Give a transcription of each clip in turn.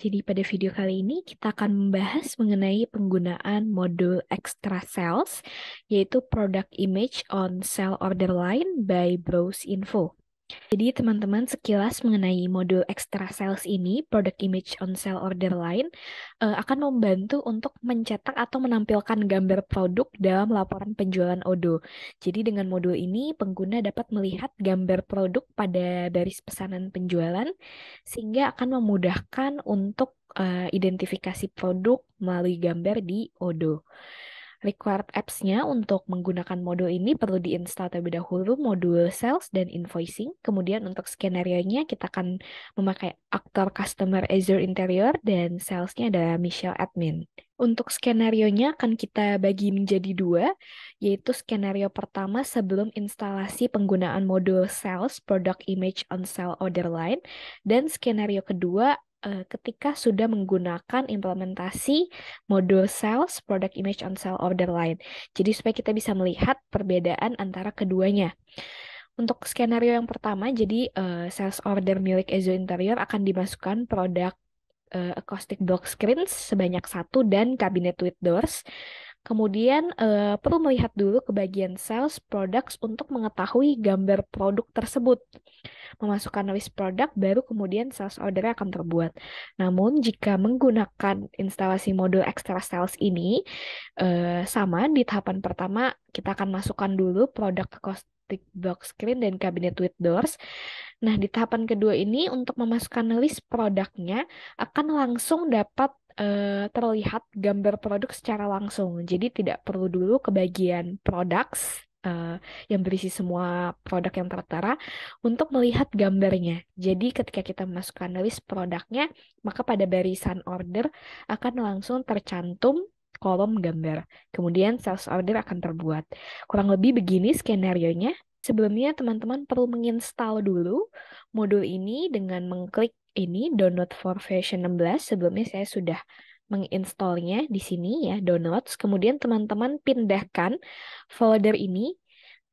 Jadi pada video kali ini kita akan membahas mengenai penggunaan modul extra sales, yaitu Product Image on Sale Order Line by Browse Info. Jadi teman-teman sekilas mengenai modul extra sales ini, Product Image on Sale Order Line, akan membantu untuk mencetak atau menampilkan gambar produk dalam laporan penjualan Odoo. Jadi dengan modul ini pengguna dapat melihat gambar produk pada baris pesanan penjualan, sehingga akan memudahkan untuk identifikasi produk melalui gambar di Odoo. Required apps-nya untuk menggunakan modul ini perlu diinstal terlebih dahulu modul sales dan invoicing. Kemudian untuk skenario-nya kita akan memakai aktor customer Azure Interior dan sales-nya ada Michelle Admin. Untuk skenario-nya akan kita bagi menjadi dua, yaitu skenario pertama sebelum instalasi penggunaan modul sales Product Image on Sale Order Line, dan skenario kedua ketika sudah menggunakan implementasi modul sales Product Image on Sale Order Line. Jadi supaya kita bisa melihat perbedaan antara keduanya. Untuk skenario yang pertama, jadi sales order milik Azure Interior akan dimasukkan produk acoustic block screens sebanyak 1 dan cabinet with doors. Kemudian perlu melihat dulu ke bagian sales products untuk mengetahui gambar produk tersebut. Memasukkan list produk, baru kemudian sales order akan terbuat. Namun jika menggunakan instalasi modul extra sales ini, sama di tahapan pertama kita akan masukkan dulu produk acoustic block screen dan cabinet with doors. Nah, di tahapan kedua ini untuk memasukkan list produknya akan langsung dapat terlihat gambar produk secara langsung. Jadi tidak perlu dulu ke bagian products yang berisi semua produk yang tertera untuk melihat gambarnya. Jadi ketika kita memasukkan list produknya, maka pada barisan order akan langsung tercantum kolom gambar. Kemudian sales order akan terbuat. Kurang lebih begini skenario-nya. Sebelumnya teman-teman perlu menginstal dulu modul ini dengan mengklik ini download for version 16. Sebelumnya saya sudah menginstalnya di sini ya, downloads. Kemudian teman-teman pindahkan folder ini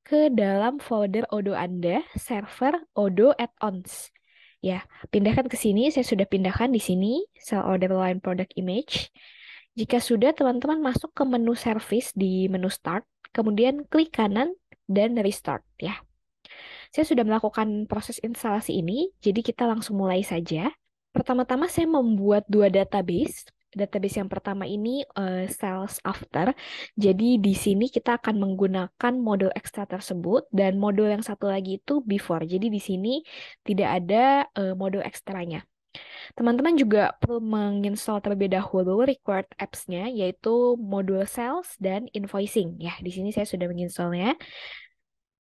ke dalam folder Odoo Anda, server Odoo add-ons. Ya, pindahkan ke sini. Saya sudah pindahkan di sini, Sale Order Line Product Image. Jika sudah, teman-teman masuk ke menu service di menu Start, kemudian klik kanan dan restart ya. Saya sudah melakukan proses instalasi ini, jadi kita langsung mulai saja. Pertama-tama saya membuat dua database. Database yang pertama ini sales after. Jadi di sini kita akan menggunakan modul extra tersebut, dan modul yang satu lagi itu before. Jadi di sini tidak ada modul ekstranya. Teman-teman juga perlu menginstal terlebih dahulu required apps-nya, yaitu modul sales dan invoicing. Ya, di sini saya sudah menginstalnya.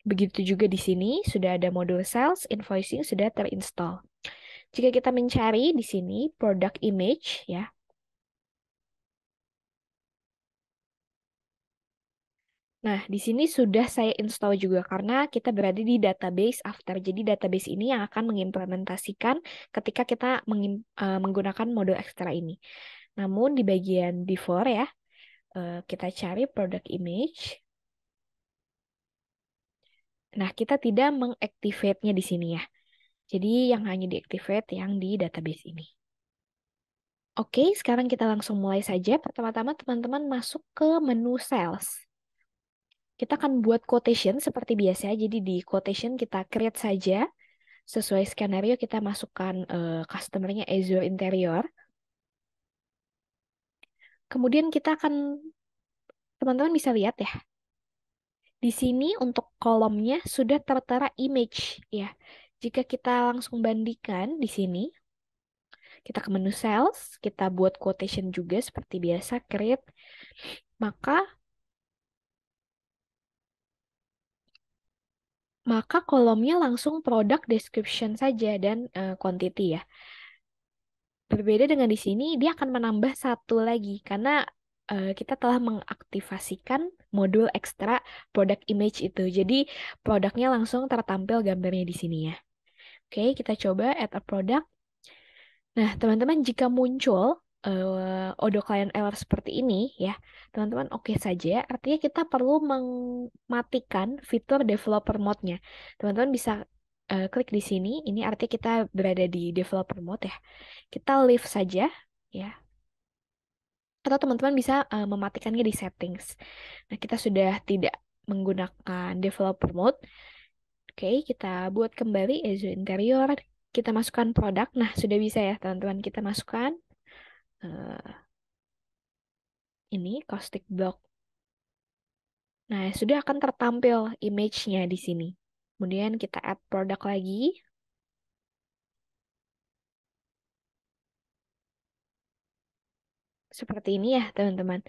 Begitu juga di sini sudah ada modul sales, invoicing sudah terinstall. Jika kita mencari di sini product image ya. Nah, di sini sudah saya install juga karena kita berada di database after. Jadi database ini yang akan mengimplementasikan ketika kita menggunakan modul ekstra ini. Namun di bagian before ya, kita cari product image. Nah, kita tidak mengactivate-nya di sini ya. Jadi yang hanya diactivate yang di database ini. Oke, sekarang kita langsung mulai saja. Pertama-tama teman-teman masuk ke menu sales. Kita akan buat quotation seperti biasa. Jadi di quotation kita create saja. Sesuai skenario kita masukkan customer-nya Azure Interior. Kemudian kita akan, teman-teman bisa lihat ya. Di sini untuk kolomnya sudah tertera image ya. Jika kita langsung bandingkan di sini, kita ke menu sales, kita buat quotation juga seperti biasa, create. Maka kolomnya langsung product description saja dan quantity ya. Berbeda dengan di sini, dia akan menambah satu lagi karena kita telah mengaktifasikan modul ekstra product image itu. Jadi produknya langsung tertampil gambarnya di sini ya. Oke, kita coba add a product. Nah, teman-teman jika muncul Odoo Client Error seperti ini ya, teman-teman oke saja. Artinya kita perlu mematikan fitur developer mode-nya. Teman-teman bisa klik di sini, ini artinya kita berada di developer mode ya. Kita leave saja ya. Atau teman-teman bisa mematikannya di settings. Nah, kita sudah tidak menggunakan developer mode. Oke, kita buat kembali Azure Interior. Kita masukkan produk. Nah, sudah bisa ya teman-teman. Kita masukkan eh, ini caustic block. Nah, sudah akan tertampil image-nya di sini. Kemudian kita add produk lagi. Seperti ini ya, teman-teman.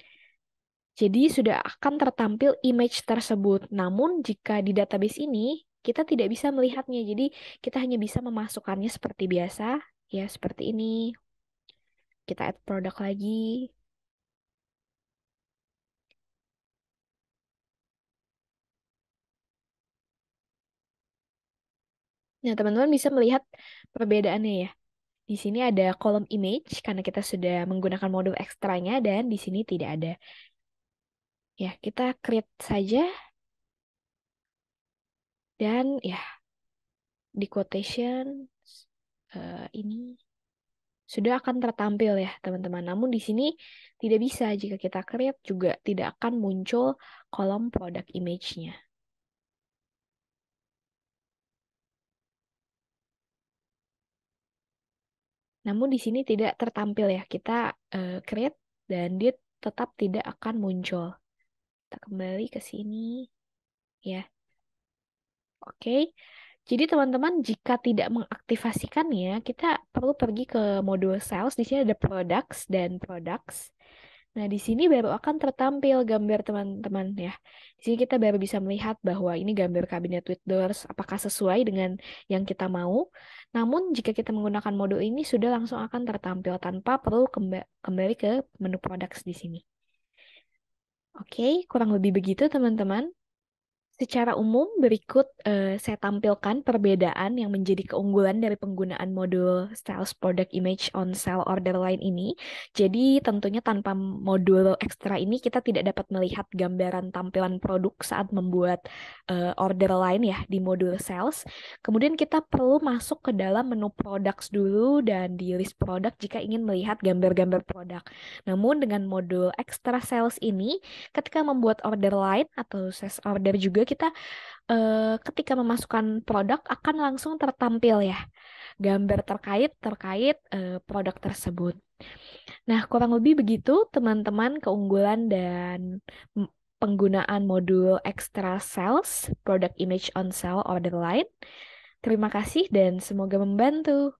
Jadi sudah akan tertampil image tersebut. Namun jika di database ini kita tidak bisa melihatnya. Jadi kita hanya bisa memasukkannya seperti biasa. Ya, seperti ini. Kita add produk lagi. Nah, teman-teman bisa melihat perbedaannya ya. Di sini ada kolom image karena kita sudah menggunakan modul ekstranya dan di sini tidak ada. Ya, kita create saja dan ya di quotation ini sudah akan tertampil ya teman-teman. Namun di sini tidak bisa jika kita create juga tidak akan muncul kolom product image-nya. Namun di sini tidak tertampil ya. Kita create dan dia tetap tidak akan muncul. Kita kembali ke sini ya. Oke. Jadi teman-teman jika tidak mengaktifasikannya, kita perlu pergi ke modul sales. Di sini ada products dan products. Nah, di sini baru akan tertampil gambar teman-teman ya. Di sini kita baru bisa melihat bahwa ini gambar kabinet with doors, apakah sesuai dengan yang kita mau. Namun, jika kita menggunakan modul ini, sudah langsung akan tertampil tanpa perlu kembali ke menu products di sini. Oke, kurang lebih begitu teman-teman. Secara umum, berikut saya tampilkan perbedaan yang menjadi keunggulan dari penggunaan modul Sales Product Image on Sale Order Line ini. Jadi, tentunya tanpa modul ekstra ini, kita tidak dapat melihat gambaran tampilan produk saat membuat order line ya di modul Sales. Kemudian kita perlu masuk ke dalam menu Products dulu dan di list produk jika ingin melihat gambar-gambar produk. Namun, dengan modul Extra Sales ini, ketika membuat order line atau sales order juga kita ketika memasukkan produk akan langsung tertampil ya gambar terkait terkait produk tersebut. Nah, kurang lebih begitu teman-teman keunggulan dan penggunaan modul Extra Sales Product Image on Sale Order Line. Terima kasih dan semoga membantu.